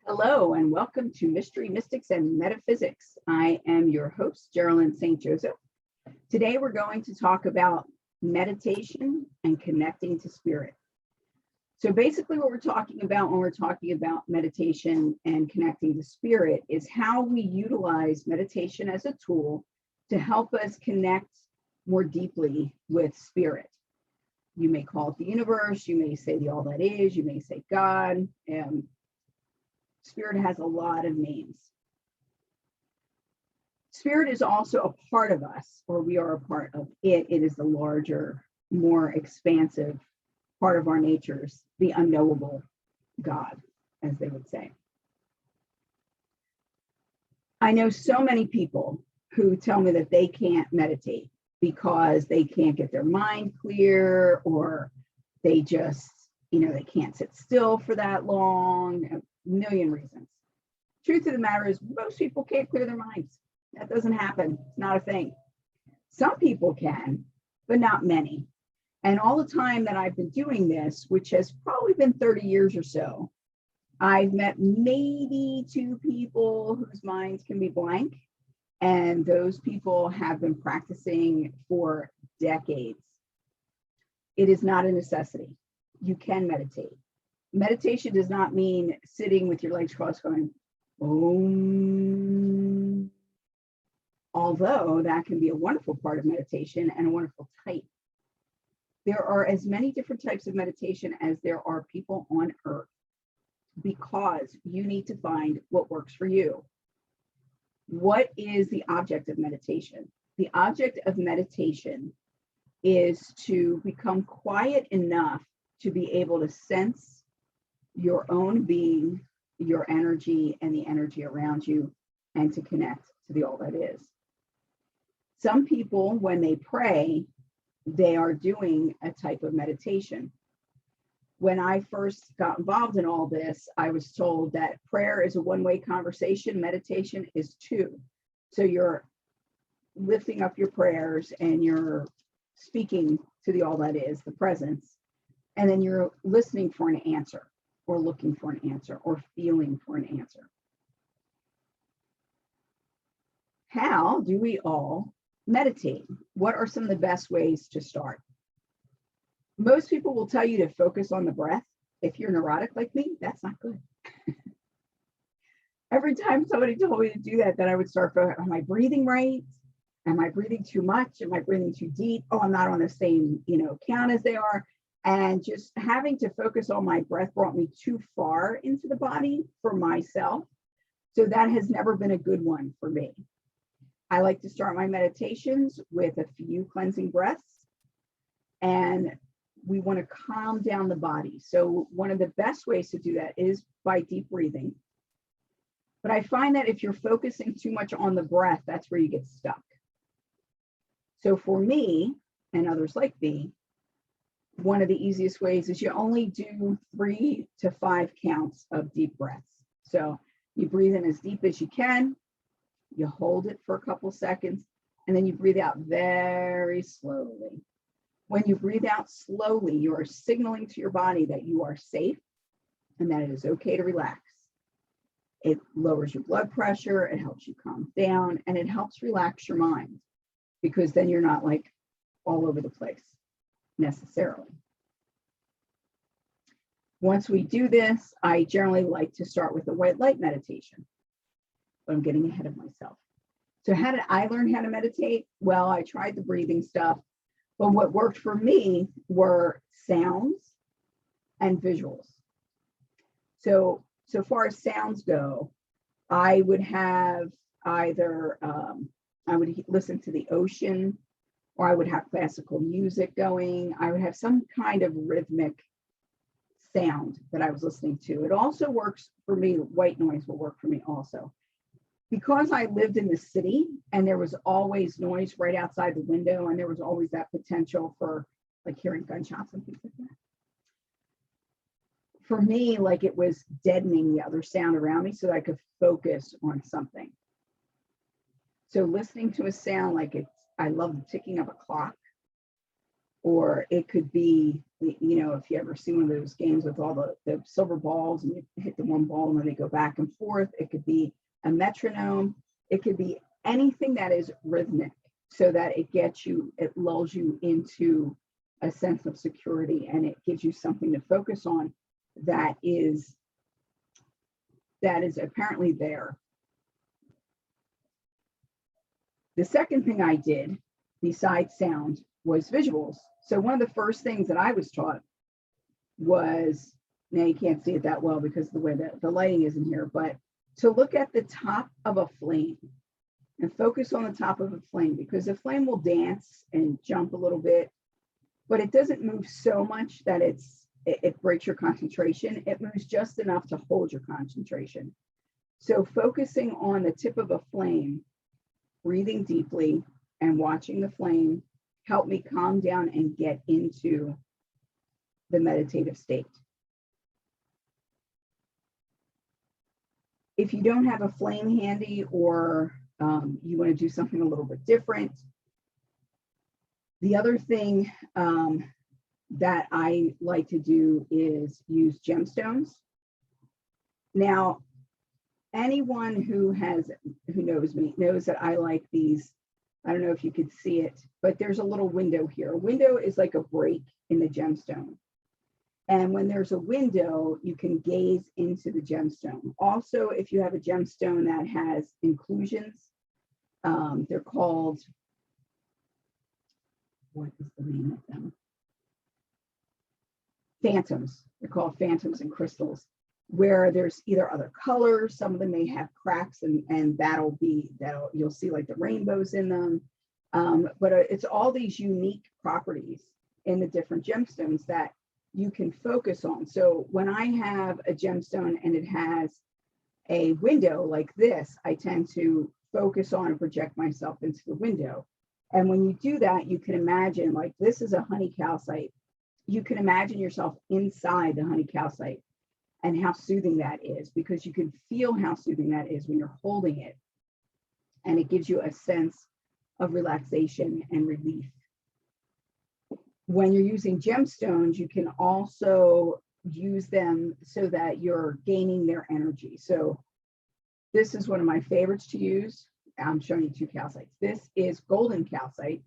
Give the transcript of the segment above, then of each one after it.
Hello and welcome to Mystery, Mystics, and Metaphysics. I am your host, Geralyn St. Joseph. Today we're going to talk about meditation and connecting to spirit. So basically what we're talking about when we're talking about meditation and connecting to spirit is how we utilize meditation as a tool to help us connect more deeply with spirit. You may call it the universe, you may say the all that is, you may say God, Spirit has a lot of names. Spirit is also a part of us, or we are a part of it. It is the larger, more expansive part of our natures, the unknowable God, as they would say. I know so many people who tell me that they can't meditate because they can't get their mind clear, or they just, they can't sit still for that long. Million reasons. Truth of the matter is most people can't clear their minds. That doesn't happen. It's not a thing. Some people can, but not many. And all the time that I've been doing this, which has probably been 30 years or so, I've met maybe 2 people whose minds can be blank. And those people have been practicing for decades. It is not a necessity. You can meditate. Meditation does not mean sitting with your legs crossed going, Om. Although that can be a wonderful part of meditation and a wonderful type. There are as many different types of meditation as there are people on earth, because you need to find what works for you. What is the object of meditation? The object of meditation is to become quiet enough to be able to sense your own being, your energy, and the energy around you, and to connect to the all that is. Some people, when they pray, they are doing a type of meditation. When I first got involved in all this, I was told that prayer is a one-way conversation, meditation is 2. So you're lifting up your prayers and you're speaking to the all that is, the presence, and then you're listening for an answer, or looking for an answer, or feeling for an answer. How do we all meditate? What are some of the best ways to start? Most people will tell you to focus on the breath. If you're neurotic like me, that's not good. Every time somebody told me to do that, then I would start, am I breathing right? Am I breathing too much? Am I breathing too deep? Oh, I'm not on the same, count as they are. And just having to focus on my breath brought me too far into the body for myself. So that has never been a good one for me. I like to start my meditations with a few cleansing breaths. And we want to calm down the body. So one of the best ways to do that is by deep breathing. But I find that if you're focusing too much on the breath, that's where you get stuck. So for me and others like me, one of the easiest ways is you only do 3 to 5 counts of deep breaths. So you breathe in as deep as you can, you hold it for a couple seconds, and then you breathe out very slowly. When you breathe out slowly, you are signaling to your body that you are safe and that it is okay to relax. It lowers your blood pressure, it helps you calm down, and it helps relax your mind, because then you're not like all over the place necessarily. Once we do this, I generally like to start with a white light meditation, but I'm getting ahead of myself. So how did I learn how to meditate? Well, I tried the breathing stuff, but what worked for me were sounds and visuals. So far as sounds go, I would have either, I would listen to the ocean, or I would have classical music going. I would have some kind of rhythmic sound that I was listening to. It also works for me, white noise will work for me also. Because I lived in the city and there was always noise right outside the window, and there was always that potential for like hearing gunshots and things like that. For me, like it was deadening the other sound around me so that I could focus on something. So listening to a sound like I love the ticking of a clock, or it could be, you know, if you ever see one of those games with all the silver balls and you hit the one ball and then they go back and forth. It could be a metronome. It could be anything that is rhythmic, so that it lulls you into a sense of security, and it gives you something to focus on that is apparently there. The second thing I did besides sound was visuals. So one of the first things that I was taught was, now you can't see it that well because of the way that the lighting is in here, but to look at the top of a flame and focus on the top of a flame, because the flame will dance and jump a little bit, but it doesn't move so much that it breaks your concentration. It moves just enough to hold your concentration. So focusing on the tip of a flame, breathing deeply and watching the flame helped me calm down and get into the meditative state. If you don't have a flame handy, or you want to do something a little bit different, the other thing that I like to do is use gemstones. Now, anyone who knows me knows that I like these. I don't know if you could see it, but there's a little window here. A window is like a break in the gemstone. And when there's a window, you can gaze into the gemstone. Also, if you have a gemstone that has inclusions, they're called, what is the name of them? Phantoms. They're called phantoms and crystals, where there's either other colors. Some of them may have cracks, and you'll see like the rainbows in them. But it's all these unique properties in the different gemstones that you can focus on. So when I have a gemstone and it has a window like this, I tend to focus on and project myself into the window. And when you do that, you can imagine, like, this is a honey calcite. You can imagine yourself inside the honey calcite and how soothing that is, because you can feel how soothing that is when you're holding it. And it gives you a sense of relaxation and relief. When you're using gemstones, you can also use them so that you're gaining their energy. So this is one of my favorites to use. I'm showing you two calcites. This is golden calcite.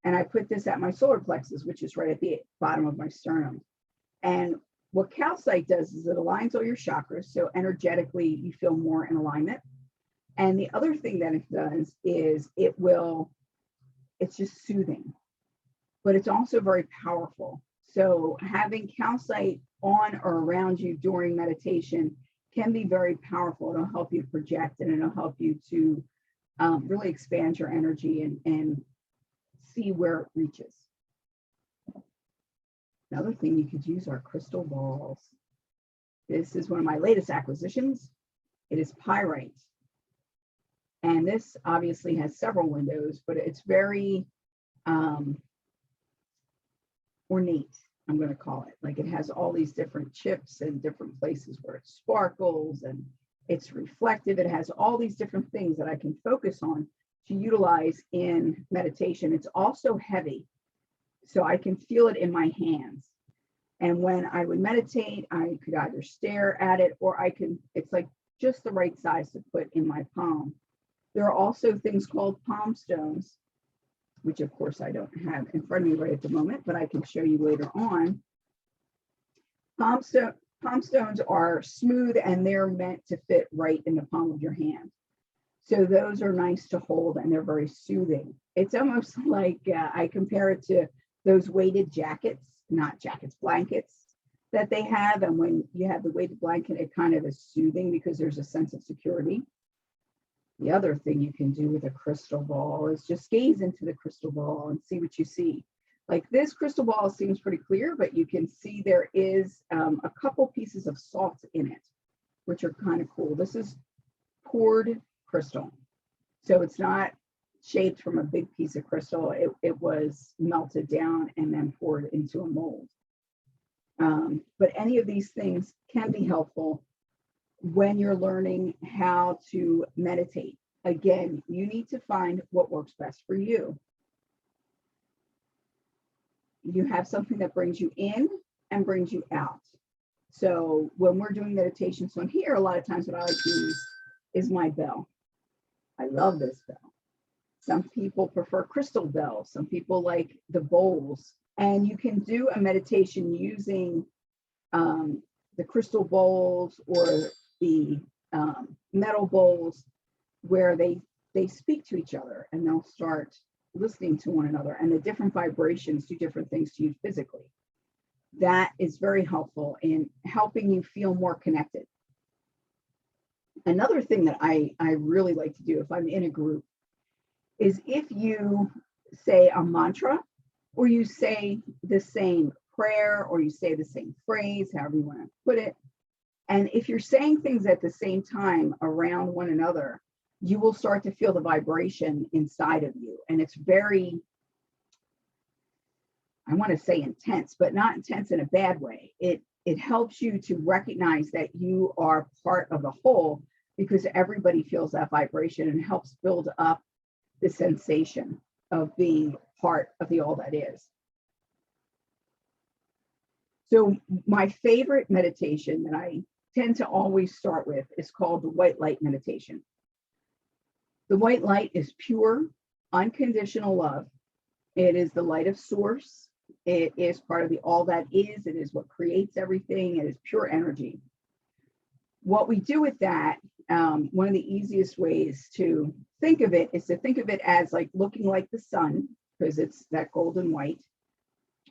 And I put this at my solar plexus, which is right at the bottom of my sternum. And what calcite does is it aligns all your chakras. So energetically, you feel more in alignment. And the other thing that it does is it's just soothing, but it's also very powerful. So having calcite on or around you during meditation can be very powerful. It'll help you project, and it'll help you to really expand your energy and see where it reaches. Another thing you could use are crystal balls. This is one of my latest acquisitions. It is pyrite. And this obviously has several windows, but it's very ornate, I'm going to call it. Like, it has all these different chips and different places where it sparkles, and it's reflective. It has all these different things that I can focus on to utilize in meditation. It's also heavy, so I can feel it in my hands. And when I would meditate, I could either stare at it, or it's like just the right size to put in my palm. There are also things called palm stones, which of course I don't have in front of me right at the moment, but I can show you later on. Palm stones are smooth, and they're meant to fit right in the palm of your hand. So those are nice to hold, and they're very soothing. It's almost like I compare it to those weighted jackets, not jackets, blankets that they have. And when you have the weighted blanket, it kind of is soothing because there's a sense of security. The other thing you can do with a crystal ball is just gaze into the crystal ball and see what you see. Like, this crystal ball seems pretty clear, but you can see there is a couple pieces of salt in it, which are kind of cool. This is poured crystal. So it's not shaped from a big piece of crystal. It was melted down and then poured into a mold. But any of these things can be helpful when you're learning how to meditate. Again, you need to find what works best for you. you have something that brings you in and brings you out. So when we're doing meditations on here, a lot of times what I like to use is my bell. I love this bell. Some people prefer crystal bells. Some people like the bowls. And you can do a meditation using the crystal bowls or the metal bowls where they speak to each other and they'll start listening to one another, and the different vibrations do different things to you physically. That is very helpful in helping you feel more connected. Another thing that I really like to do if I'm in a group is if you say a mantra or you say the same prayer or you say the same phrase, however you want to put it. And if you're saying things at the same time around one another, you will start to feel the vibration inside of you. And it's very, I want to say intense, but not intense in a bad way. It helps you to recognize that you are part of the whole, because everybody feels that vibration and helps build up the sensation of being part of the all that is. So my favorite meditation that I tend to always start with is called the white light meditation. The white light is pure, unconditional love. It is the light of source. It is part of the all that is. It is what creates everything. It is pure energy. What we do with that, one of the easiest ways to think of it is to think of it as like looking like the sun, because it's that golden white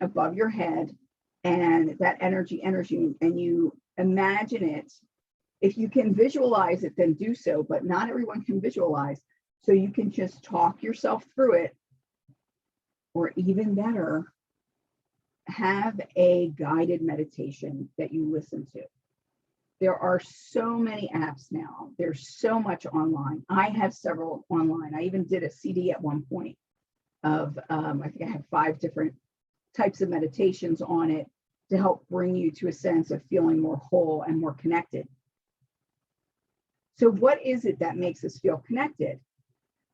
above your head, and that energy, and you imagine it. If you can visualize it, then do so, but not everyone can visualize. So you can just talk yourself through it, or even better, have a guided meditation that you listen to. There are so many apps now. There's so much online. I have several online. I even did a CD at one point of, I think I had 5 different types of meditations on it to help bring you to a sense of feeling more whole and more connected. So what is it that makes us feel connected?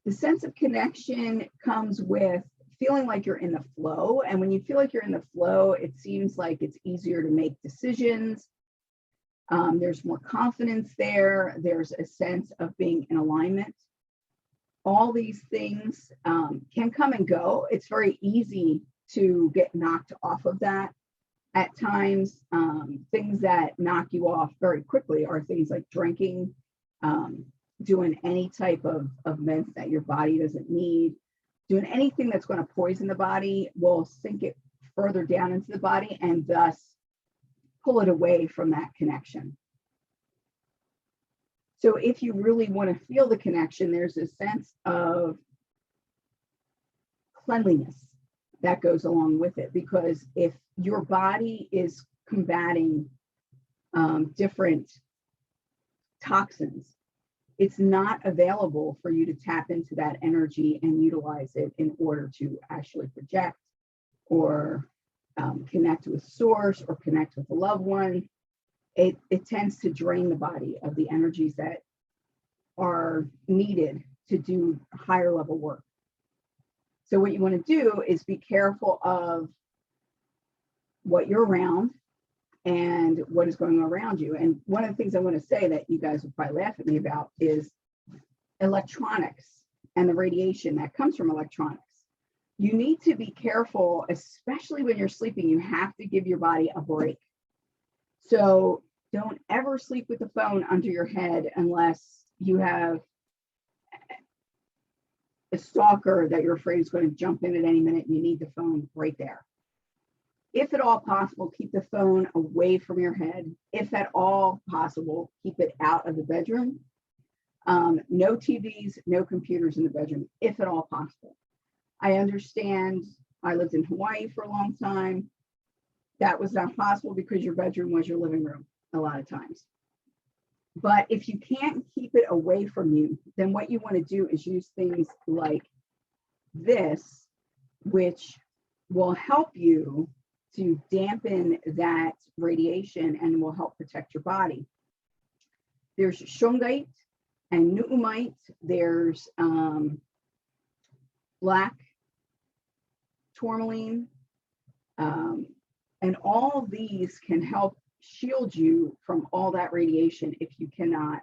The sense of connection comes with feeling like you're in the flow. And when you feel like you're in the flow, it seems like it's easier to make decisions. There's more confidence there. There's a sense of being in alignment. All these things can come and go. It's very easy to get knocked off of that. At times, things that knock you off very quickly are things like drinking, doing any type of meds that your body doesn't need, doing anything that's going to poison the body will sink it further down into the body and thus pull it away from that connection. So if you really want to feel the connection, there's a sense of cleanliness that goes along with it, because if your body is combating different toxins, it's not available for you to tap into that energy and utilize it in order to actually project or connect with source or connect with a loved one. It tends to drain the body of the energies that are needed to do higher level work. So what you want to do is be careful of what you're around and what is going on around you. And one of the things I want to say that you guys would probably laugh at me about is electronics and the radiation that comes from electronics. You need to be careful, especially when you're sleeping. You have to give your body a break. So don't ever sleep with the phone under your head unless you have a stalker that you're afraid is going to jump in at any minute and you need the phone right there. If at all possible, keep the phone away from your head. If at all possible, keep it out of the bedroom. No TVs, no computers in the bedroom, if at all possible. I understand. I lived in Hawaii for a long time. That was not possible because your bedroom was your living room a lot of times. But if you can't keep it away from you, then what you want to do is use things like this, which will help you to dampen that radiation and will help protect your body. There's shungite and nuumite. There's black tourmaline. And all these can help shield you from all that radiation if you cannot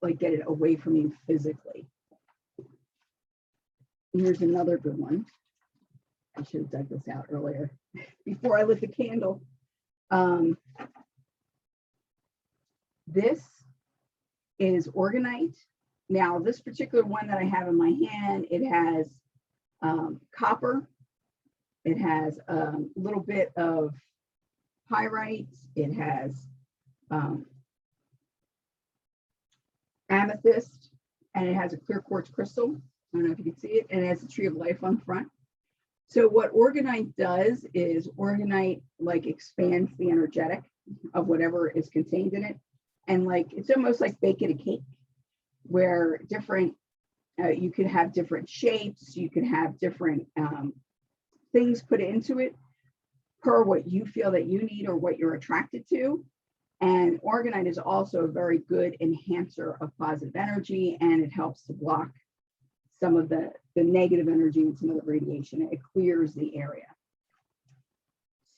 like get it away from you physically. Here's another good one. I should have dug this out earlier before I lit the candle. This is Organite. Now, this particular one that I have in my hand, it has copper. It has a little bit of pyrite. It has amethyst, and it has a clear quartz crystal. I don't know if you can see it, and it has a tree of life on the front. So what Organite does is Organite like expands the energetic of whatever is contained in it. And like, it's almost like baking a cake where different, you could have different shapes, you could have different things put into it per what you feel that you need or what you're attracted to. And Organite is also a very good enhancer of positive energy, and it helps to block some of the negative energy and some of the radiation. It clears the area.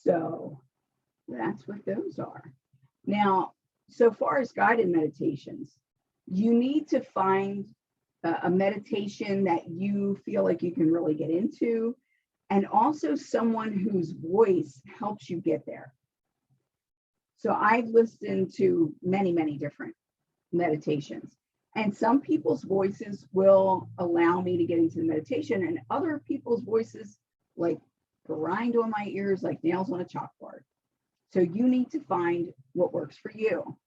So that's what those are. Now, so far as guided meditations, you need to find a meditation that you feel like you can really get into, and also someone whose voice helps you get there. So I've listened to many, many different meditations, and some people's voices will allow me to get into the meditation, and other people's voices like grind on my ears like nails on a chalkboard. So you need to find what works for you.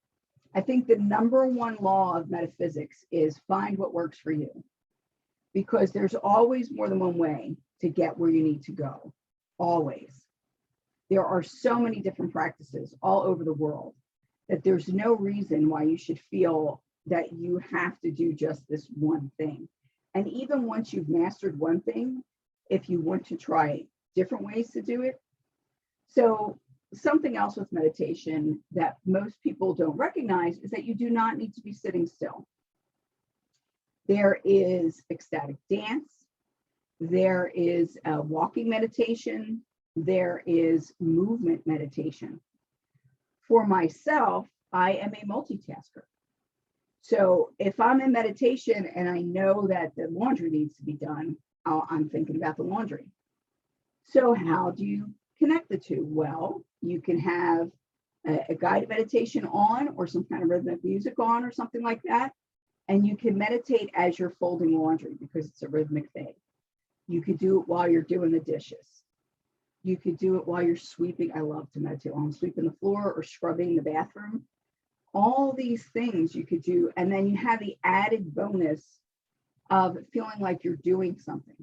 I think the number one law of metaphysics is find what works for you, because there's always more than one way to get where you need to go, always. There are so many different practices all over the world that there's no reason why you should feel that you have to do just this one thing. And even once you've mastered one thing, if you want to try different ways to do it. So something else with meditation that most people don't recognize is that you do not need to be sitting still. There is ecstatic dance. There is a walking meditation. There is movement meditation. For myself, I am a multitasker. So if I'm in meditation and I know that the laundry needs to be done, I'm thinking about the laundry. So how do you connect the two? Well, you can have a guided meditation on, or some kind of rhythmic music on, or something like that. And you can meditate as you're folding laundry because it's a rhythmic thing. You could do it while you're doing the dishes. You could do it while you're sweeping. I love to meditate while I'm sweeping the floor or scrubbing the bathroom. All these things you could do. And then you have the added bonus of feeling like you're doing something.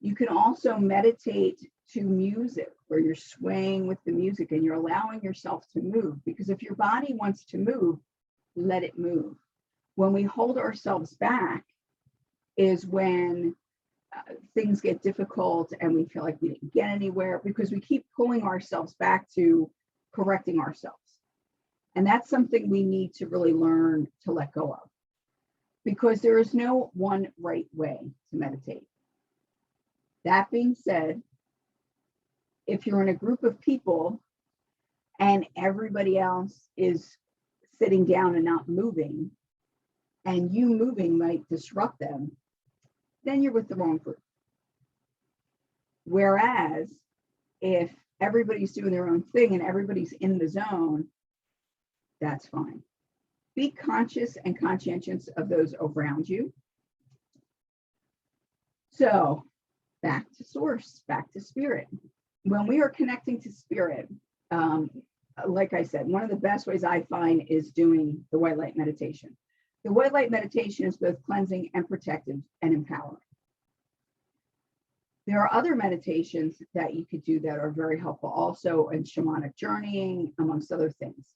You can also meditate to music where you're swaying with the music and you're allowing yourself to move, because if your body wants to move, let it move. When we hold ourselves back is when things get difficult and we feel like we didn't get anywhere, because we keep pulling ourselves back to correcting ourselves. And that's something we need to really learn to let go of, because there is no one right way to meditate. That being said, if you're in a group of people and everybody else is sitting down and not moving, and you moving might disrupt them, then you're with the wrong group. Whereas if everybody's doing their own thing and everybody's in the zone, that's fine. Be conscious and conscientious of those around you. So back to source, back to spirit. When we are connecting to spirit, like I said, one of the best ways I find is doing the white light meditation. The white light meditation is both cleansing and protective and empowering. There are other meditations that you could do that are very helpful also in shamanic journeying, amongst other things.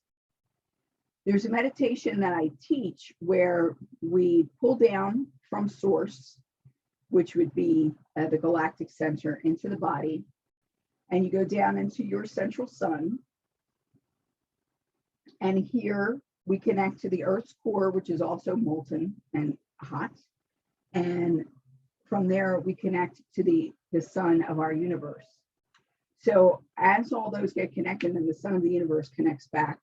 There's a meditation that I teach where we pull down from source, which would be the galactic center, into the body, and you go down into your central sun. And here we connect to the Earth's core, which is also molten and hot. And from there, we connect to the sun of our universe. So as all those get connected, then the sun of the universe connects back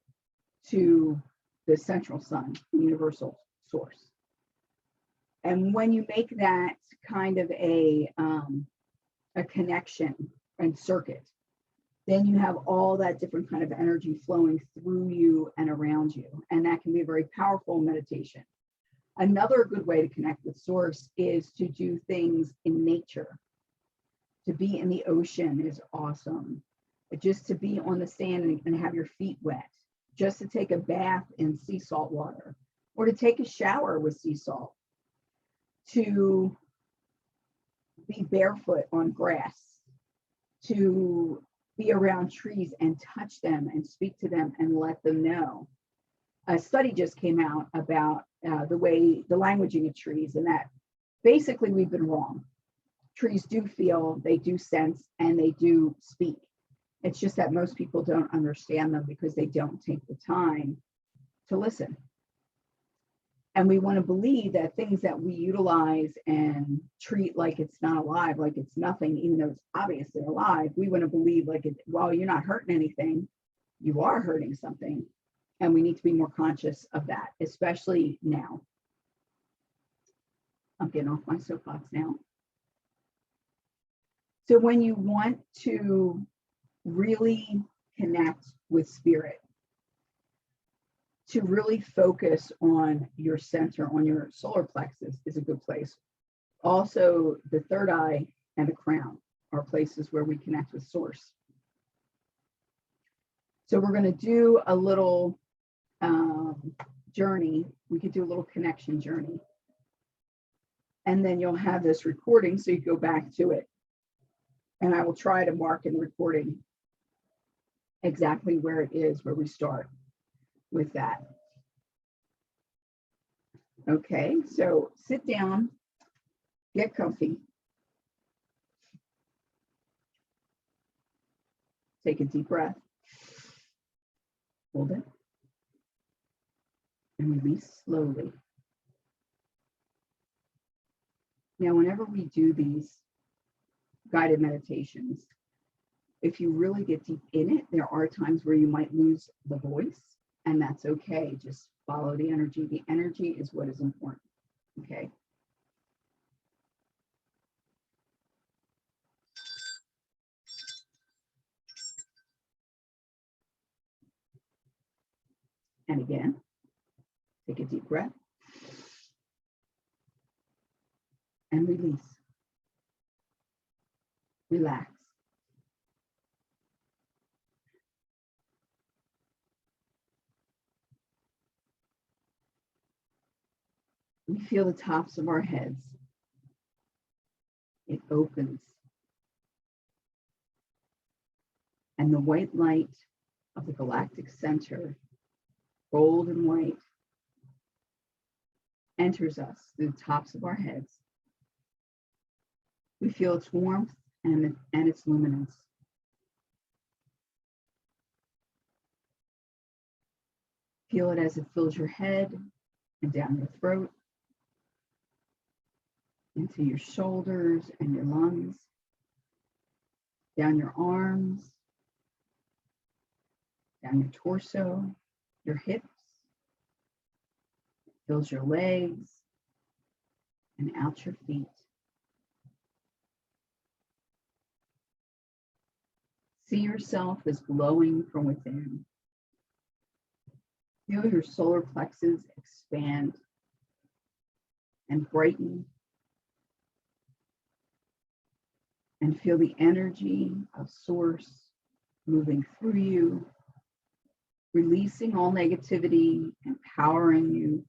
to the central sun, the universal source. And when you make that kind of a connection and circuit, then you have all that different kind of energy flowing through you and around you. And that can be a very powerful meditation. Another good way to connect with source is to do things in nature. To be in the ocean is awesome. But just to be on the sand and have your feet wet, just to take a bath in sea salt water, or to take a shower with sea salt, to be barefoot on grass, to be around trees and touch them and speak to them and let them know. A study just came out about the languaging of trees, and that basically we've been wrong. Trees do feel, they do sense, and they do speak. It's just that most people don't understand them because they don't take the time to listen. And we want to believe that things that we utilize and treat like it's not alive, like it's nothing, even though it's obviously alive, we want to believe like, while you're not hurting anything, you are hurting something. And we need to be more conscious of that, especially now. I'm getting off my soapbox now. So when you want to really connect with spirit, to really focus on your center, on your solar plexus is a good place. Also, the third eye and the crown are places where we connect with source. So we're going to do a little journey. We could do a little connection journey. And then you'll have this recording so you go back to it. And I will try to mark in the recording exactly where it is, where we start with that. Okay, so sit down, get comfy. Take a deep breath. Hold it. And release slowly. Now, whenever we do these guided meditations, if you really get deep in it, there are times where you might lose the voice, and that's okay. Just follow the energy. The energy is what is important, okay? And again, take a deep breath and release. Relax. We feel the tops of our heads. It opens. And the white light of the galactic center, gold and white, enters us through the tops of our heads. We feel its warmth and its luminance. Feel it as it fills your head and down your throat, into your shoulders and your lungs, down your arms, down your torso, your hips, fills your legs, and out your feet. See yourself as glowing from within. Feel your solar plexus expand and brighten. And feel the energy of source moving through you, releasing all negativity, empowering you.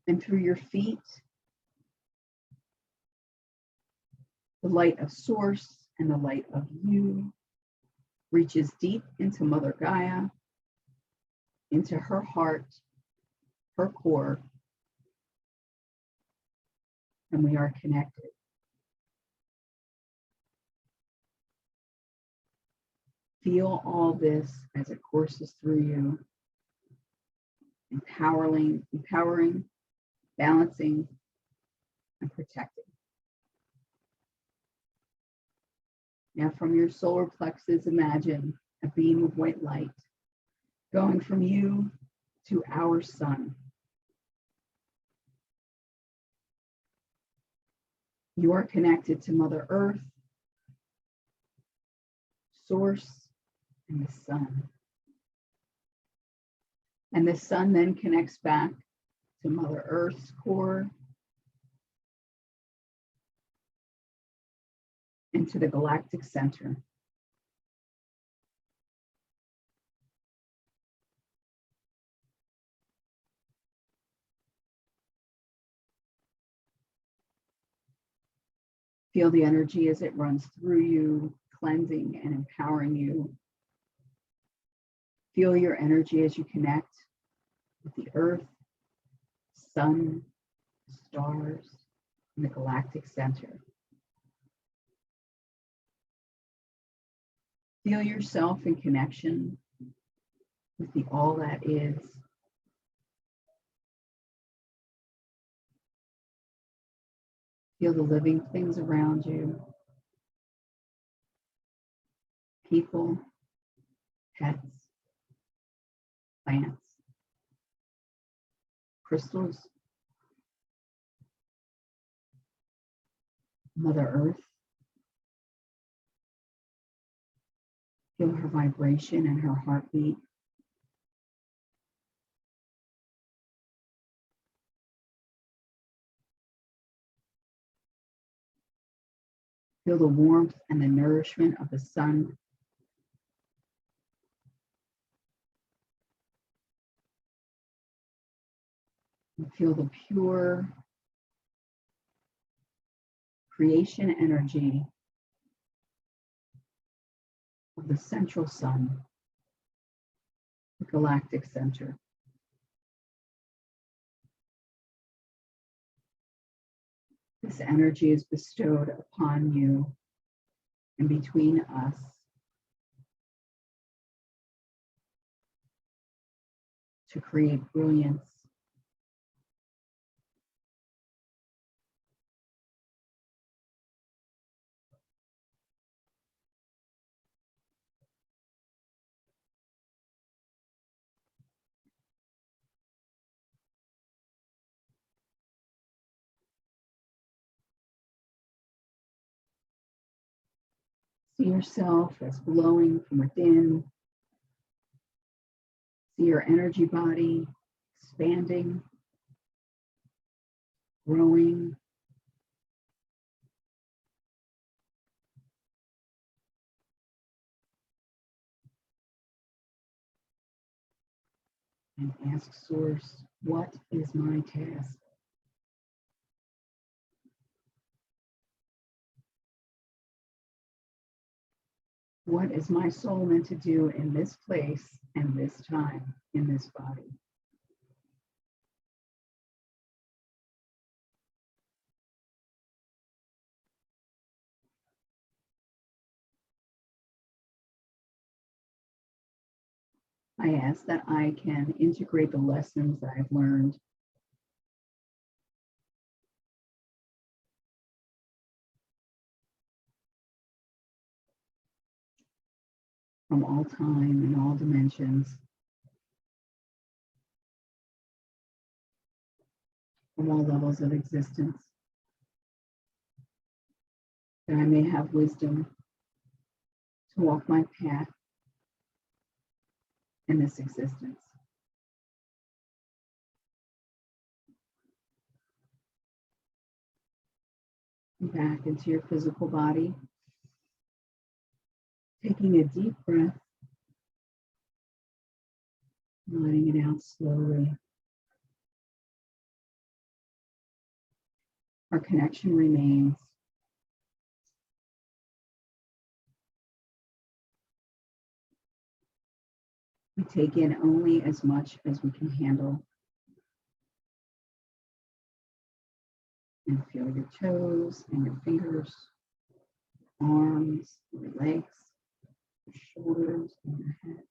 And through your feet, the light of source and the light of you reaches deep into Mother Gaia, into her heart, her core, and we are connected. Feel all this as it courses through you, empowering, balancing, and protecting. Now from your solar plexus, imagine a beam of white light going from you to our sun. You are connected to Mother Earth, Source, and the sun. And the sun then connects back to Mother Earth's core and to the galactic center. Feel the energy as it runs through you, cleansing and empowering you. Feel your energy as you connect with the earth, sun, stars, and the galactic center. Feel yourself in connection with the all that is. Feel the living things around you. People, pets, plants, crystals, Mother Earth. Feel her vibration and her heartbeat. Feel the warmth and the nourishment of the sun. And feel the pure creation energy of the central sun, the galactic center. This energy is bestowed upon you and between us to create brilliance. See yourself as glowing from within. See your energy body expanding, growing. And ask Source, what is my task? What is my soul meant to do in this place and this time, in this body? I ask that I can integrate the lessons that I've learned from all time and all dimensions, from all levels of existence, that I may have wisdom to walk my path in this existence. Back into your physical body, taking a deep breath, letting it out slowly. Our connection remains. We take in only as much as we can handle. And feel your toes and your fingers, your arms, your legs, your shoulders, and your head.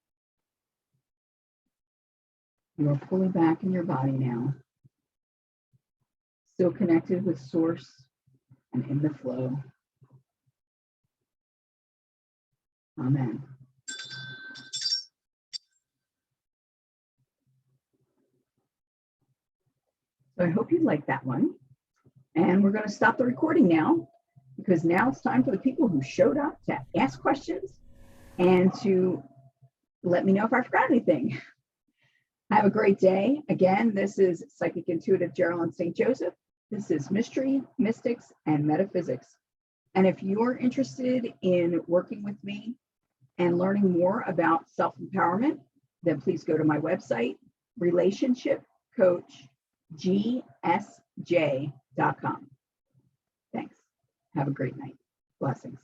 You are fully back in your body now, still connected with Source and in the flow. Amen. So I hope you like that one. And we're going to stop the recording now, because now it's time for the people who showed up to ask questions and to let me know if I forgot anything. Have a great day. Again, this is Psychic Intuitive Geralyn St. Joseph. This is Mystery, Mystics, and Metaphysics. And if you're interested in working with me and learning more about self-empowerment, then please go to my website, relationshipcoachgsj.com. Thanks. Have a great night. Blessings.